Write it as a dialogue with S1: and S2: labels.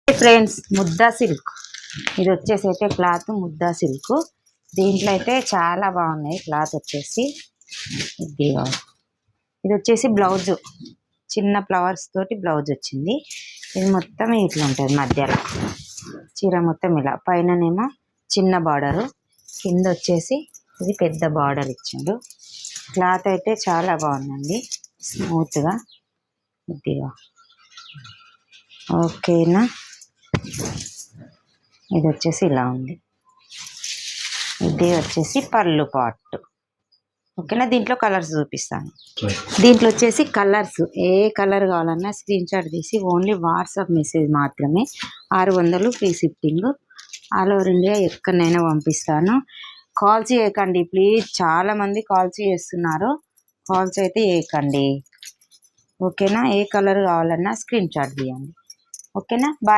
S1: Friends, ముద్దా silk ఇది వచ్చేసి అయితే క్లాత్ ముద్దా సిల్క్. దీంట్లో అయితే చాలా బాగున్నాయి. క్లాత్ వచ్చేసి ఇది వచ్చేసి బ్లౌజ్, చిన్న ఫ్లవర్స్ తోటి బ్లౌజ్ వచ్చింది. ఇది మొత్తం ఇట్లా ఉంటుంది. మధ్యలో చీర మొత్తం ఇలా, పైననేమో చిన్న బార్డరు, కింద వచ్చేసి ఇది పెద్ద బార్డర్ ఇచ్చిండు. క్లాత్ అయితే చాలా బాగుందండి, స్మూత్గా. ఇదిగా ఓకేనా. ఇది వచ్చేసి ఇలా ఉంది. ఇది వచ్చేసి పళ్ళు పార్ట్. ఓకేనా. దీంట్లో కలర్స్ చూపిస్తాను. దీంట్లో వచ్చేసి కలర్స్, ఏ కలర్ కావాలన్నా స్క్రీన్ షాట్ తీసి ఓన్లీ వాట్సాప్ మెసేజ్ మాత్రమే. 600 free shipping. All over India ఎక్కడైనా పంపిస్తాను. కాల్స్ చేయకండి ప్లీజ్, చాలా మంది కాల్స్ చేస్తున్నారు. కాల్స్ అయితే చేయకండి. ఓకేనా. ఏ కలర్ కావాలన్నా స్క్రీన్ షాట్ తీయండి. ఓకేనా. బాయ్.